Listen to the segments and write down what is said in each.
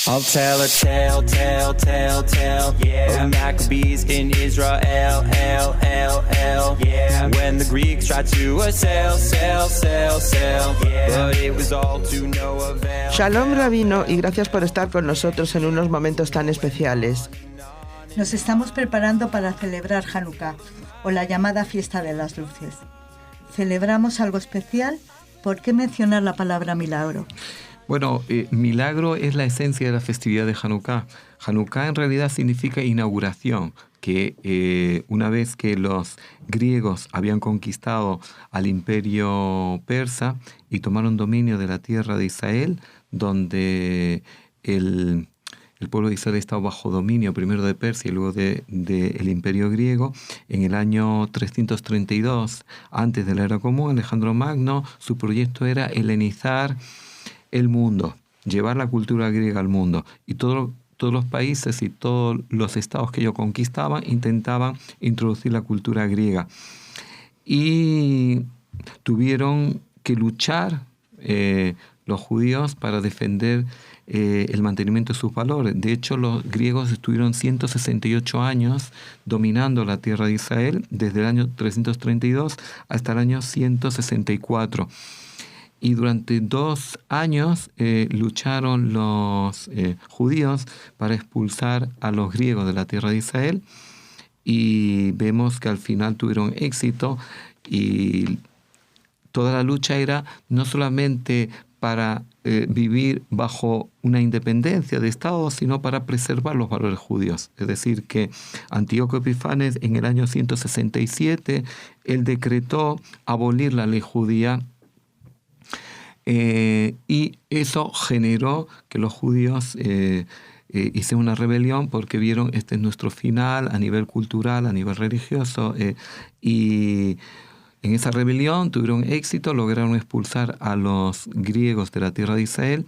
I'll tell a tale, yeah. Of Maccabees in Israel, yeah. When the Greeks tried to sail, yeah. But it was all to no avail. Shalom, Rabino, y gracias por estar con nosotros en unos momentos tan especiales. Nos estamos preparando para celebrar Hanukkah, o la llamada Fiesta de las Luces. ¿Celebramos algo especial? ¿Por qué mencionar la palabra milagro? Bueno, milagro es la esencia de la festividad de Hanukkah. Hanukkah en realidad significa inauguración, que una vez que los griegos habían conquistado al imperio persa y tomaron dominio de la tierra de Israel, donde el pueblo de Israel estaba bajo dominio primero de Persia y luego del imperio griego, en el año 332, antes de la era común, Alejandro Magno, su proyecto era helenizar el mundo, llevar la cultura griega al mundo. Y todos los países y todos los estados que ellos conquistaban intentaban introducir la cultura griega. Y tuvieron que luchar los judíos para defender el mantenimiento de sus valores. De hecho, los griegos estuvieron 168 años dominando la tierra de Israel, desde el año 332 hasta el año 164. Y durante 2 años lucharon los judíos para expulsar a los griegos de la tierra de Israel, y vemos que al final tuvieron éxito, y toda la lucha era no solamente para vivir bajo una independencia de Estado, sino para preservar los valores judíos. Es decir, que Antíoco Epifanes en el año 167, él decretó abolir la ley judía. Y eso generó que los judíos hicieron una rebelión, porque vieron este es nuestro final a nivel cultural, a nivel religioso, y en esa rebelión tuvieron éxito, lograron expulsar a los griegos de la tierra de Israel,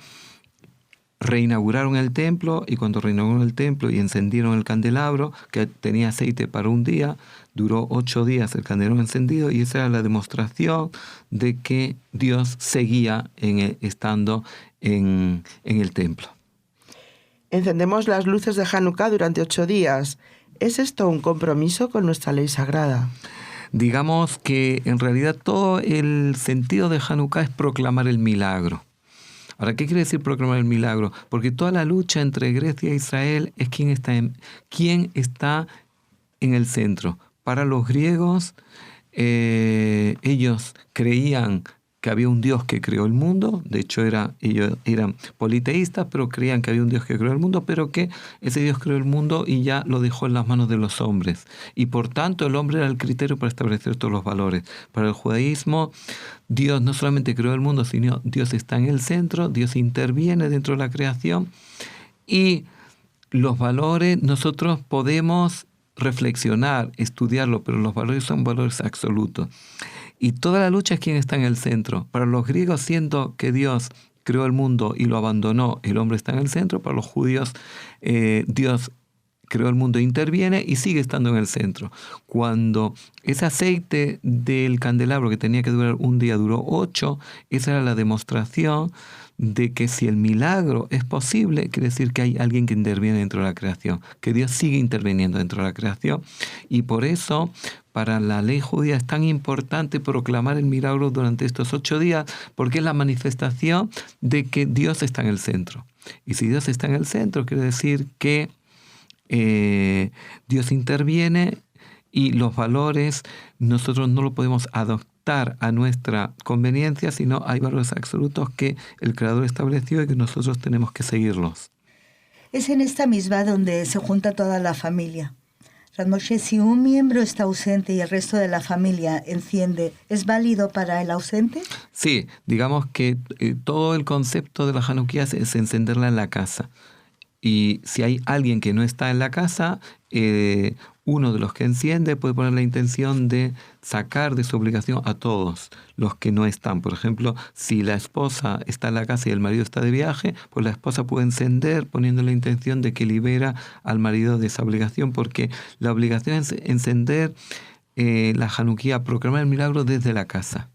reinauguraron el templo, y cuando reinauguraron el templo y encendieron el candelabro, que tenía aceite para un día, duró 8 días el candelabro encendido, y esa era la demostración de que Dios seguía estando en el templo. Encendemos las luces de Hanukkah durante 8 días. ¿Es esto un compromiso con nuestra ley sagrada? Digamos que en realidad todo el sentido de Hanukkah es proclamar el milagro. Ahora, ¿qué quiere decir proclamar el milagro? Porque toda la lucha entre Grecia e Israel es quién está en el centro. Para los griegos, ellos creían que había un Dios que creó el mundo. De hecho, ellos eran politeístas, pero creían que había un Dios que creó el mundo, pero que ese Dios creó el mundo y ya lo dejó en las manos de los hombres. Y por tanto, el hombre era el criterio para establecer todos los valores. Para el judaísmo, Dios no solamente creó el mundo, sino Dios está en el centro, Dios interviene dentro de la creación, y los valores nosotros podemos reflexionar, estudiarlo, pero los valores son valores absolutos. Y toda la lucha es quién está en el centro. Para los griegos, siendo que Dios creó el mundo y lo abandonó, el hombre está en el centro. Para los judíos, Dios creó el mundo, interviene y sigue estando en el centro. Cuando ese aceite del candelabro que tenía que durar un día duró 8, esa era la demostración de que si el milagro es posible, quiere decir que hay alguien que interviene dentro de la creación, que Dios sigue interviniendo dentro de la creación. Y por eso, para la ley judía es tan importante proclamar el milagro durante estos 8 días, porque es la manifestación de que Dios está en el centro. Y si Dios está en el centro, quiere decir que Dios interviene, y los valores nosotros no los podemos adoptar a nuestra conveniencia, sino hay valores absolutos que el Creador estableció y que nosotros tenemos que seguirlos. Es en esta misma donde se junta toda la familia. Rav Moshe, si un miembro está ausente y el resto de la familia enciende, ¿es válido para el ausente? Sí, digamos que todo el concepto de la Hanukkah es encenderla en la casa. Y si hay alguien que no está en la casa, uno de los que enciende puede poner la intención de sacar de su obligación a todos los que no están. Por ejemplo, si la esposa está en la casa y el marido está de viaje, pues la esposa puede encender poniendo la intención de que libera al marido de esa obligación, porque la obligación es encender la Hanukkah, proclamar el milagro desde la casa.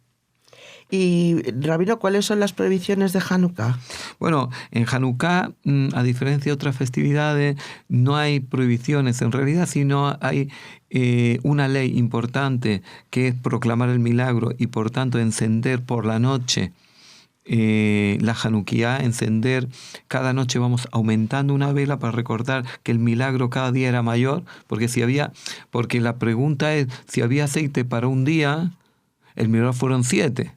Y, Rabino, ¿cuáles son las prohibiciones de Hanukkah? Bueno, en Hanukkah, a diferencia de otras festividades, no hay prohibiciones en realidad, sino hay una ley importante que es proclamar el milagro y por tanto encender por la noche la Hanukkah, encender cada noche vamos aumentando una vela para recordar que el milagro cada día era mayor, porque la pregunta es, si había aceite para un día, el milagro fueron 7.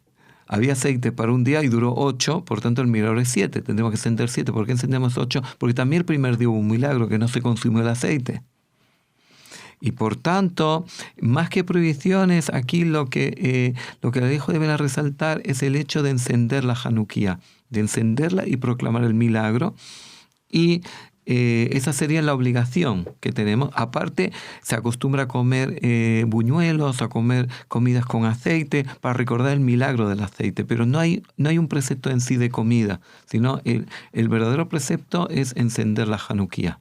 Había aceite para un día y duró 8, por tanto el milagro es 7. Tendremos que encender 7. ¿Por qué encendemos 8? Porque también el primer día hubo un milagro, que no se consumió el aceite. Y por tanto, más que prohibiciones, aquí lo que la ley debe resaltar es el hecho de encender la Hanukkah, de encenderla y proclamar el milagro. Y esa sería la obligación que tenemos. Aparte, se acostumbra a comer buñuelos, a comer comidas con aceite, para recordar el milagro del aceite. Pero no hay un precepto en sí de comida, sino el verdadero precepto es encender la Hanukkah,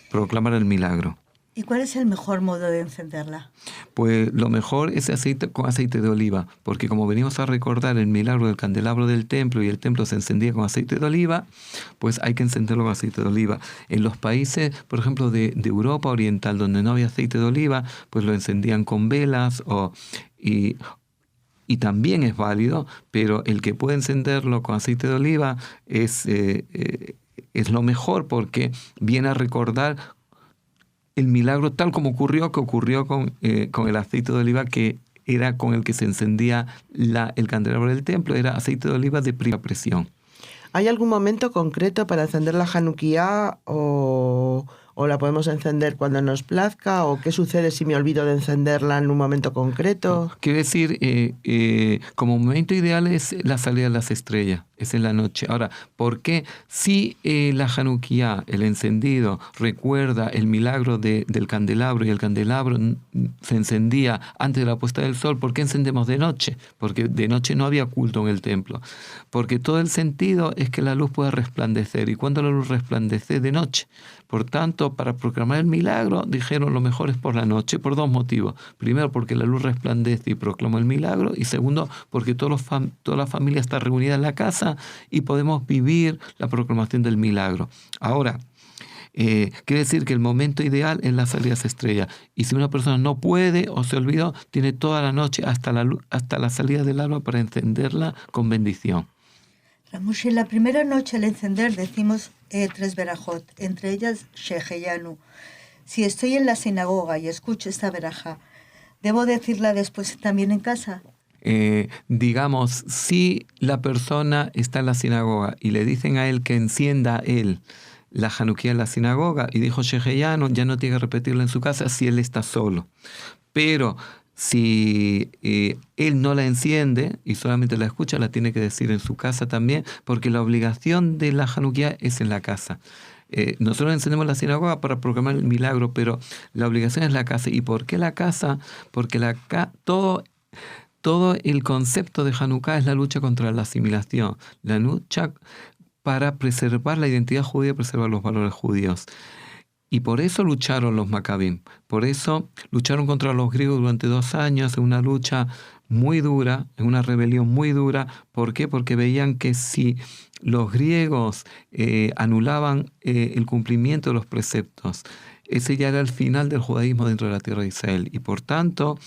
proclamar el milagro. ¿Y cuál es el mejor modo de encenderla? Pues lo mejor es con aceite de oliva, porque como venimos a recordar el milagro del candelabro del templo y el templo se encendía con aceite de oliva, pues hay que encenderlo con aceite de oliva. En los países, por ejemplo, de Europa Oriental, donde no había aceite de oliva, pues lo encendían con velas y también es válido, pero el que puede encenderlo con aceite de oliva es lo mejor, porque viene a recordar el milagro tal como ocurrió con el aceite de oliva, que era con el que se encendía el candelabro del templo, era aceite de oliva de primera presión. ¿Hay algún momento concreto para encender la Hanukkah o la podemos encender cuando nos plazca? ¿O qué sucede si me olvido de encenderla en un momento concreto? Quiere decir, como momento ideal es la salida de las estrellas, es en la noche. Ahora, ¿por qué? Si la Hanukkah, el encendido, recuerda el milagro del candelabro y el candelabro se encendía antes de la puesta del sol, ¿por qué encendemos de noche? Porque de noche no había culto en el templo. Porque todo el sentido es que la luz pueda resplandecer. ¿Y cuándo la luz resplandece? De noche. Por tanto, para proclamar el milagro, dijeron lo mejor es por la noche, por 2 motivos. Primero, porque la luz resplandece y proclama el milagro. Y segundo, porque toda la familia está reunida en la casa y podemos vivir la proclamación del milagro. Ahora, quiere decir que el momento ideal es la salida de las estrellas. Y si una persona no puede o se olvidó, tiene toda la noche hasta la salida del alba para encenderla con bendición. Ramushi, la primera noche al encender decimos 3 verajot, entre ellas Sheheyanu. Si estoy en la sinagoga y escucho esta verajá, ¿debo decirla después también en casa? Digamos, si la persona está en la sinagoga y le dicen a él que encienda él la Hanukkah en la sinagoga y dijo Sheheyanu, ya no tiene que repetirlo en su casa si él está solo. Pero si él no la enciende y solamente la escucha, la tiene que decir en su casa también, porque la obligación de la Hanukkah es en la casa. Nosotros encendemos la sinagoga para proclamar el milagro, pero la obligación es la casa. ¿Y por qué la casa? Porque todo el concepto de Hanukkah es la lucha contra la asimilación, la lucha para preservar la identidad judía, preservar los valores judíos. Y por eso lucharon los Macabim, por eso lucharon contra los griegos durante 2 años en una lucha muy dura, en una rebelión muy dura. ¿Por qué? Porque veían que si los griegos anulaban el cumplimiento de los preceptos, ese ya era el final del judaísmo dentro de la tierra de Israel. Y por tanto,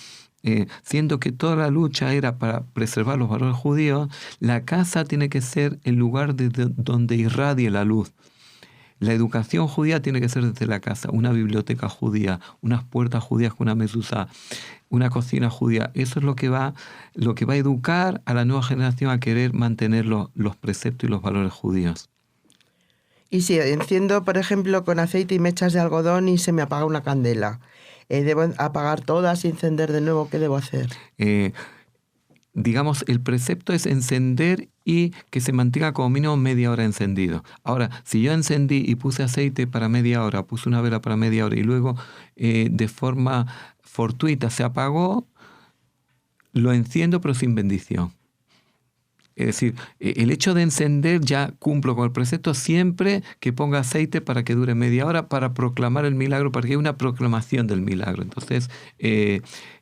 siendo que toda la lucha era para preservar los valores judíos, la casa tiene que ser el lugar donde irradie la luz. La educación judía tiene que ser desde la casa, una biblioteca judía, unas puertas judías con una mezuzá, una cocina judía. Eso es lo que va a educar a la nueva generación a querer mantener los preceptos y los valores judíos. Y si enciendo, por ejemplo, con aceite y mechas de algodón y se me apaga una candela, ¿debo apagar todas y encender de nuevo? ¿Qué debo hacer? Digamos, el precepto es encender y que se mantenga como mínimo media hora encendido. Ahora, si yo encendí y puse aceite para media hora, puse una vela para media hora y luego de forma fortuita se apagó, lo enciendo pero sin bendición. Es decir, el hecho de encender ya cumplo con el precepto siempre que ponga aceite para que dure media hora para proclamar el milagro, para que haya una proclamación del milagro. Entonces,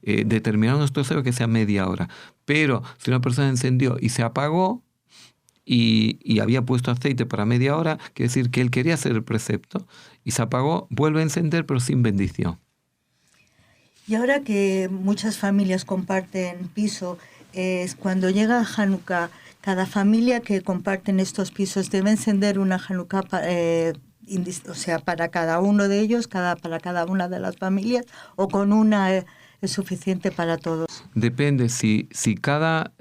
determinamos nuestro deseo que sea media hora. Pero si una persona encendió y se apagó y había puesto aceite para media hora, quiere decir que él quería hacer el precepto y se apagó, vuelve a encender pero sin bendición. Y ahora que muchas familias comparten piso, cuando llega Hanukkah, cada familia que comparten estos pisos debe encender una Hanukkah o sea, para cada uno de ellos, para cada una de las familias, o con una es suficiente para todos. Depende, si cada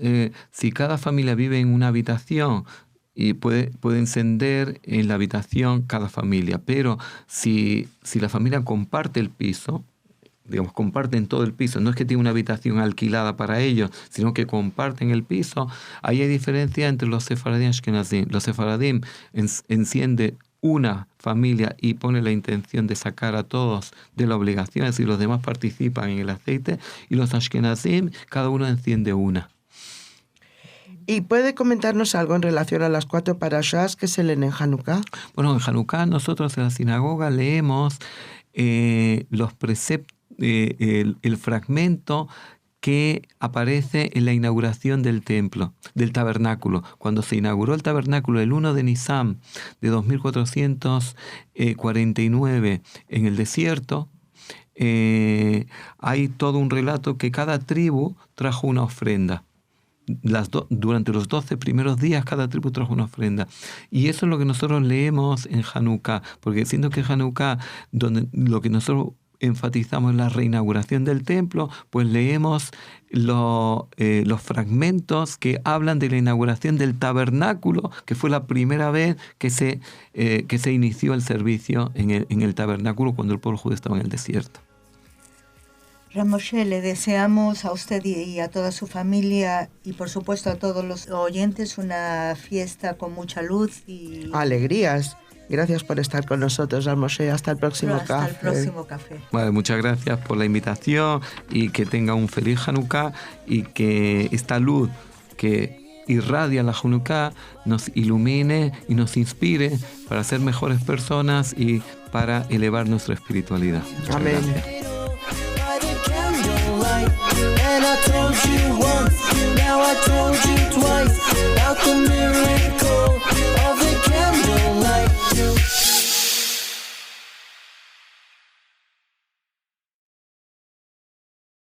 familia vive en una habitación, y puede encender en la habitación cada familia, pero si la familia comparte el piso, digamos, comparten todo el piso, no es que tiene una habitación alquilada para ellos, sino que comparten el piso, ahí hay diferencia entre los sefaradim y ashkenazim. Los sefaradim enciende una familia y pone la intención de sacar a todos de la obligación, es decir, los demás participan en el aceite, y los ashkenazim, cada uno enciende una. ¿Y puede comentarnos algo en relación a las 4 parashas que se leen en Hanukkah? Bueno, en Hanukkah nosotros en la sinagoga leemos los preceptos, el fragmento que aparece en la inauguración del templo, del tabernáculo. Cuando se inauguró el tabernáculo el 1 de Nisan de 2449 en el desierto, hay todo un relato que cada tribu trajo una ofrenda. Durante los 12 primeros días cada tribu trajo una ofrenda. Y eso es lo que nosotros leemos en Hanukkah, porque siendo que Hanukkah, donde lo que nosotros enfatizamos en la reinauguración del templo, pues leemos los fragmentos que hablan de la inauguración del tabernáculo, que fue la primera vez que se inició el servicio en el tabernáculo cuando el pueblo judío estaba en el desierto. Ramoshe, le deseamos a usted y a toda su familia y por supuesto a todos los oyentes una fiesta con mucha luz y alegrías. Gracias por estar con nosotros, Ramoshe. Hasta el próximo café. Hasta el próximo café. Vale, muchas gracias por la invitación y que tenga un feliz Hanukkah y que esta luz que irradia la Hanukkah nos ilumine y nos inspire para ser mejores personas y para elevar nuestra espiritualidad. Muchas Amén. Gracias. And I told you once, now I told you twice about the